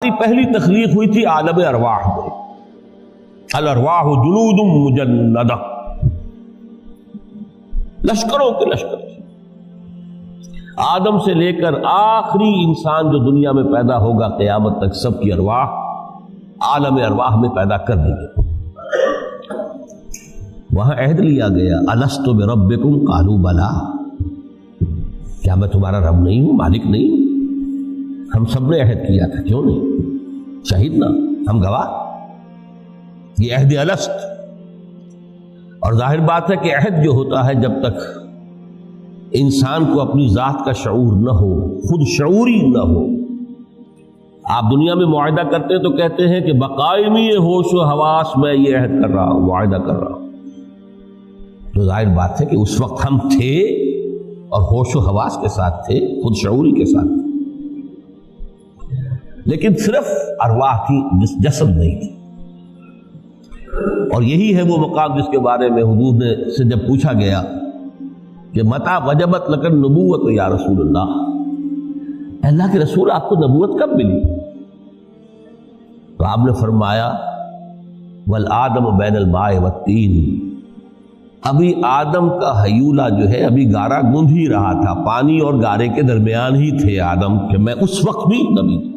کی پہلی تخلیق ہوئی تھی عالم ارواح میں. الارواح جنود مجندہ، لشکروں کے لشکر. آدم سے لے کر آخری انسان جو دنیا میں پیدا ہوگا قیامت تک، سب کی ارواح عالم ارواح میں پیدا کر دی گئی. وہاں عہد لیا گیا، الست بربکم قالوا بلا، کیا میں تمہارا رب نہیں ہوں، مالک نہیں ہوں؟ ہم سب نے عہد کیا تھا، کیوں نہیں؟ شہید نا، ہم گواہ. یہ عہد الست. اور ظاہر بات ہے کہ عہد جو ہوتا ہے جب تک انسان کو اپنی ذات کا شعور نہ ہو، خود شعوری نہ ہو. آپ دنیا میں معاہدہ کرتے ہیں تو کہتے ہیں کہ بقائمی ہوش و حواس میں یہ عہد کر رہا ہوں، معاہدہ کر رہا ہوں. تو ظاہر بات ہے کہ اس وقت ہم تھے اور ہوش و حواس کے ساتھ تھے، خود شعوری کے ساتھ تھے، لیکن صرف ارواح کی جسد نہیں تھی. اور یہی ہے وہ مقام جس کے بارے میں حضور نے سے جب پوچھا گیا کہ متى وجبت لک النبوۃ یا رسول اللہ، اللہ کے رسول آپ کو نبوت کب ملی؟ تو آپ نے فرمایا والآدم بین الماء والطین، ابھی آدم کا حیولہ جو ہے ابھی گارا گوندھ ہی رہا تھا، پانی اور گارے کے درمیان ہی تھے آدم، کہ میں اس وقت بھی نبی تھا.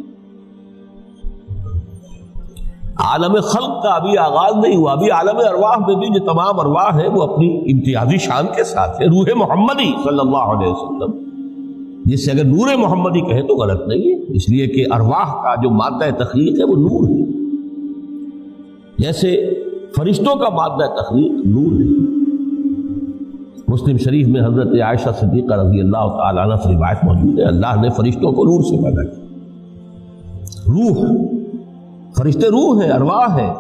عالم خلق کا ابھی آغاز نہیں ہوا، ابھی عالم ارواح میں بھی جو تمام ارواح ہیں وہ اپنی امتیازی شان کے ساتھ ہے. روح محمدی صلی اللہ علیہ وسلم، جس سے اگر نور محمدی کہے تو غلط نہیں ہے، اس لیے کہ ارواح کا جو مادہ تخلیق ہے وہ نور ہے، جیسے فرشتوں کا مادہ تخلیق نور ہے. مسلم شریف میں حضرت عائشہ صدیقہ رضی اللہ تعالیٰ عنہ سے روایت موجود ہے، اللہ نے فرشتوں کو نور سے پیدا کیا. روح، فرشتے روح ہیں، ارواح ہیں.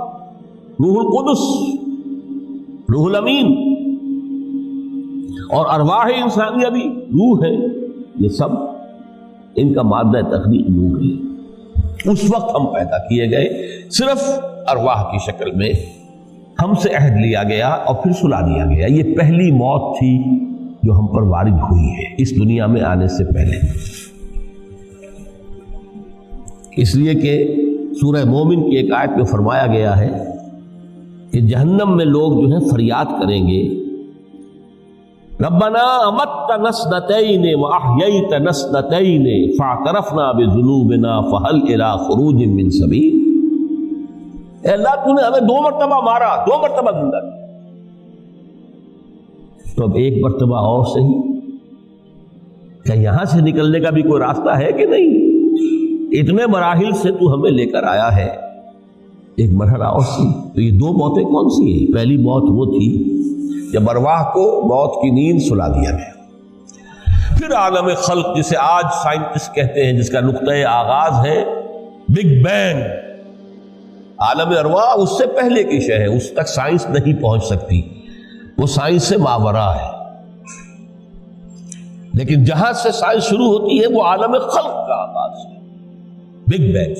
روح القدس، روح الامین، اور ارواح انسانیہ بھی روح ہے. یہ سب ان کا مادہ تخلیق نور ہے. اس وقت ہم پیدا کیے گئے، صرف ارواح کی شکل میں ہم سے عہد لیا گیا اور پھر سلا دیا گیا. یہ پہلی موت تھی جو ہم پر وارد ہوئی ہے اس دنیا میں آنے سے پہلے. اس لیے کہ سورہ مومن کی ایک آیت میں فرمایا گیا ہے کہ جہنم میں لوگ جو ہیں فریاد کریں گے، ربنا امتنا اثنتین واحییتنا اثنتین فاعترفنا بذنوبنا فهل الى خروج من سبیل. اے اللہ تو نے ہمیں 2 مرتبہ مارا، 2 مرتبہ زندہ کیا، تو اب 1 مرتبہ اور صحیح. کیا یہاں سے نکلنے کا بھی کوئی راستہ ہے کہ نہیں؟ اتنے مراحل سے تو ہمیں لے کر آیا ہے، ایک مرحلہ اور سی. تو یہ 2 موتیں کون سی ہیں؟ پہلی موت وہ تھی جب ارواح کو موت کی نیند سلا دیا گیا. پھر عالم خلق جسے آج سائنٹسٹ کہتے ہیں، جس کا نقطۂ آغاز ہے بگ بینگ. عالم ارواح اس سے پہلے کی شے ہے، اس تک سائنس نہیں پہنچ سکتی، وہ سائنس سے ماورا ہے. لیکن جہاں سے سائنس شروع ہوتی ہے وہ عالم خلق کا آغاز ہے، بگ بینگ.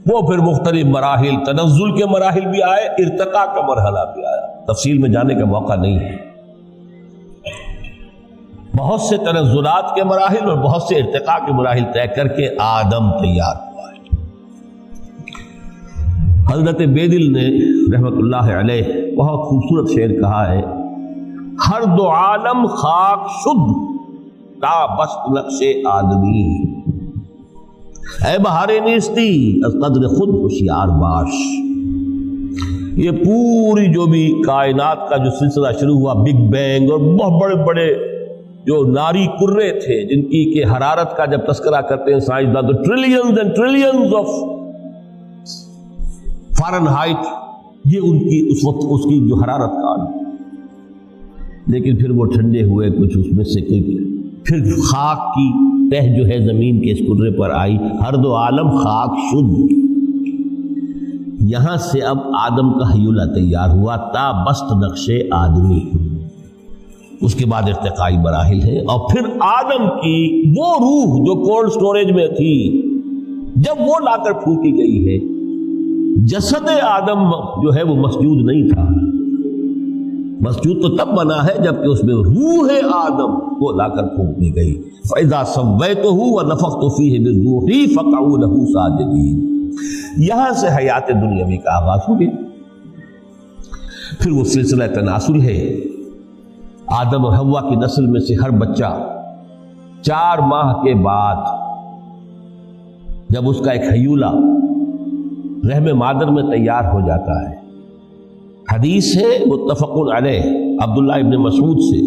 وہ پھر مختلف مراحل، تنزل کے مراحل بھی آئے، ارتقاء کا مرحلہ بھی آیا. تفصیل میں جانے کا موقع نہیں ہے. بہت سے تنزلات کے مراحل اور بہت سے ارتقاء کے مراحل طے کر کے آدم تیار ہوا ہے. حضرت بیدل نے رحمت اللہ علیہ بہت خوبصورت شعر کہا ہے، ہر 2 عالم خاک شد تا بست نقش آدمی، اے بہار نیستی از قدر خود ہوشیار باش. یہ پوری جو بھی کائنات کا جو سلسلہ شروع ہوا، بگ بینگ، اور بہت بڑے بڑے جو ناری کرے تھے جن کی کہ حرارت کا جب تذکرہ کرتے ہیں سائنسدان تو trillions and trillions of foreign height, یہ ان کی اس وقت اس کی جو حرارت کا. لیکن پھر وہ ٹھنڈے ہوئے کچھ، اس میں سے کوئی پھر خاک کی تہ جو ہے زمین کے اس کرے پر آئی، ہر 2 عالم خاک شد. یہاں سے اب آدم کا حیولہ تیار ہوا، تا بست نقش آدمی. اس کے بعد ارتقائی مراحل ہیں، اور پھر آدم کی وہ روح جو کولڈ سٹوریج میں تھی، جب وہ لا کر پھونکی گئی ہے. جسد آدم جو ہے وہ مسجود نہیں تھا، مسجود تو تب بنا ہے جبکہ اس میں روح آدم کو لا کر پھونک دی گئی. فَإِذَا سَوَّيْتُهُ وَنَفَخْتُ فِيهِ مِن رُّوحِي فَقَعُوا لَهُ سَاجِدِينَ. یہاں سے حیات دنیاوی کا آغاز ہو گیا. پھر وہ سلسلہ تناسل ہے. آدم و حوا کی نسل میں سے ہر بچہ 4 ماہ کے بعد جب اس کا ایک حیولہ رحم مادر میں تیار ہو جاتا ہے. حدیث ہے متفق علیہ عبداللہ ابن مسعود سے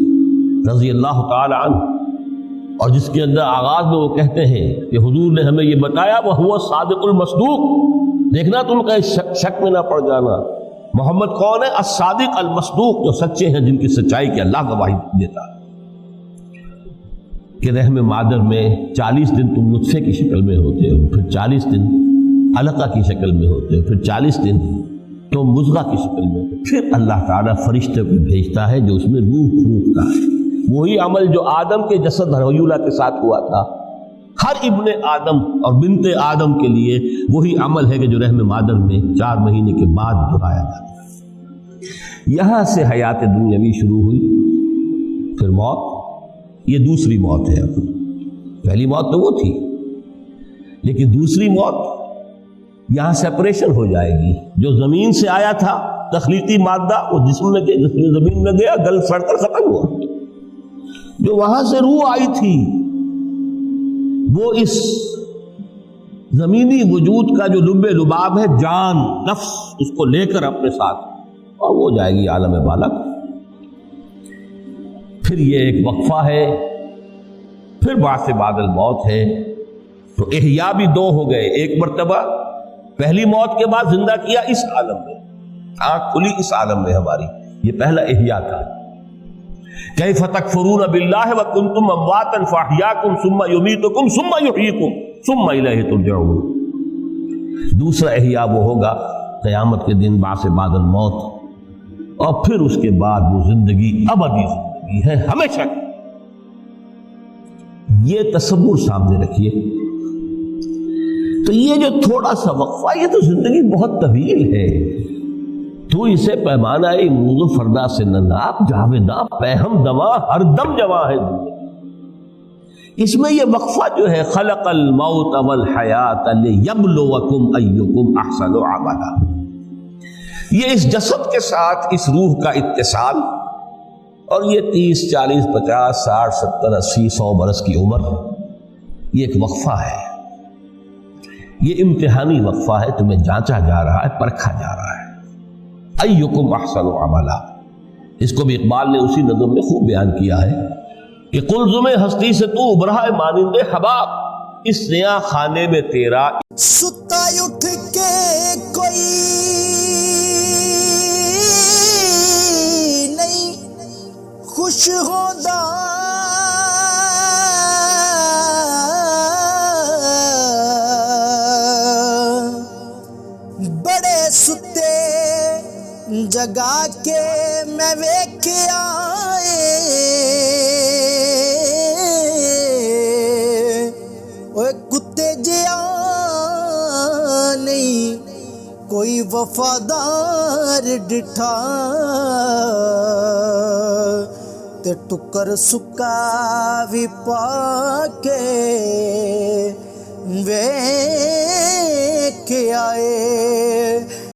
رضی اللہ تعالی عنہ، اور جس کے اندر آغاز میں وہ کہتے ہیں کہ حضور نے ہمیں یہ بتایا وَهُوَ الصادق المصدوق. دیکھنا تم کہیں شک میں نہ پڑ جانا. محمد کون ہے؟ الصادق المصدوق، جو سچے ہیں، جن کی سچائی کی اللہ گواہی دیتا ہے. کہ رحم مادر میں 40 دن تم نطفے کی شکل میں ہوتے ہو، پھر 40 دن علقہ کی شکل میں ہوتے ہو، پھر 40 دن تو مضغہ کی شکل میں ہوتے. پھر اللہ تعالیٰ فرشتے کو بھیجتا ہے جو اس میں روح پھونکتا ہے. وہی عمل جو آدم کے جسد حیولہ کے ساتھ ہوا تھا، ہر ابن آدم اور بنت آدم کے لیے وہی عمل ہے کہ جو رحم مادر میں 4 مہینے کے بعد دہرایا جاتا ہے. یہاں سے حیات دنیاوی شروع ہوئی. پھر موت، یہ دوسری موت ہے. اب پہلی موت تو وہ تھی، لیکن دوسری موت یہاں سیپریشن ہو جائے گی. جو زمین سے آیا تھا تخلیقی مادہ، وہ جسم میں گیا، جس میں زمین میں گیا، گل سڑ کر ختم ہوا. جو وہاں سے روح آئی تھی وہ اس زمینی وجود کا جو لب لباب ہے، جان، نفس، اس کو لے کر اپنے ساتھ، اور وہ جائے گی عالم بالا. پھر یہ ایک وقفہ ہے. پھر بعث بعد الموت ہے. تو احیاء بھی 2 ہو گئے. ایک مرتبہ پہلی موت کے بعد زندہ کیا اس عالم میں، آنکھ کھلی اس عالم میں ہماری، یہ پہلا احیاء تھا. کیف تکفرون باللہ وکنتم امواتا فاحیاکم ثم یمیتکم ثم یحییکم ثم الیہ ترجعون. دوسرا احیاء وہ ہوگا قیامت کے دن، بعث بعد الموت. اور پھر اس کے بعد وہ زندگی ابدی زندگی ہے، ہمیشہ کی. یہ تصور سامنے رکھیے. تو یہ جو تھوڑا سا وقفہ، یہ تو زندگی بہت طویل ہے. تو اسے پیمانہ موز و فردا سے نہ ناپ، جاویداں پہم دواں ہر دم جواں ہے. اس میں یہ وقفہ جو ہے، خلق الموت والحیات لیبلوکم ایکم احسن عملا، یہ اس جسد کے ساتھ اس روح کا اتصال، اور یہ 30 40 50 60 70 80 100 برس کی عمر، یہ ایک وقفہ ہے. یہ امتحانی وقفہ ہے. تمہیں جانچا جا رہا ہے، پرکھا جا رہا ہے. ایکم احسن عملا، اس کو بھی اقبال نے اسی نظم میں خوب بیان کیا ہے کہ قلزم ہستی سے تو ابھرا ہے مانند حباب، اس نیا خانے میں تیرا ستا اٹھ کے کوئی نہیں خوش ہوتا، بڑے ستے جگا کے میں ویکھیا اوے کتے جیا نہیں کوئی وفادار ڈٹھا، تے ٹکر سکا بھی پا کے ویکھ آئے.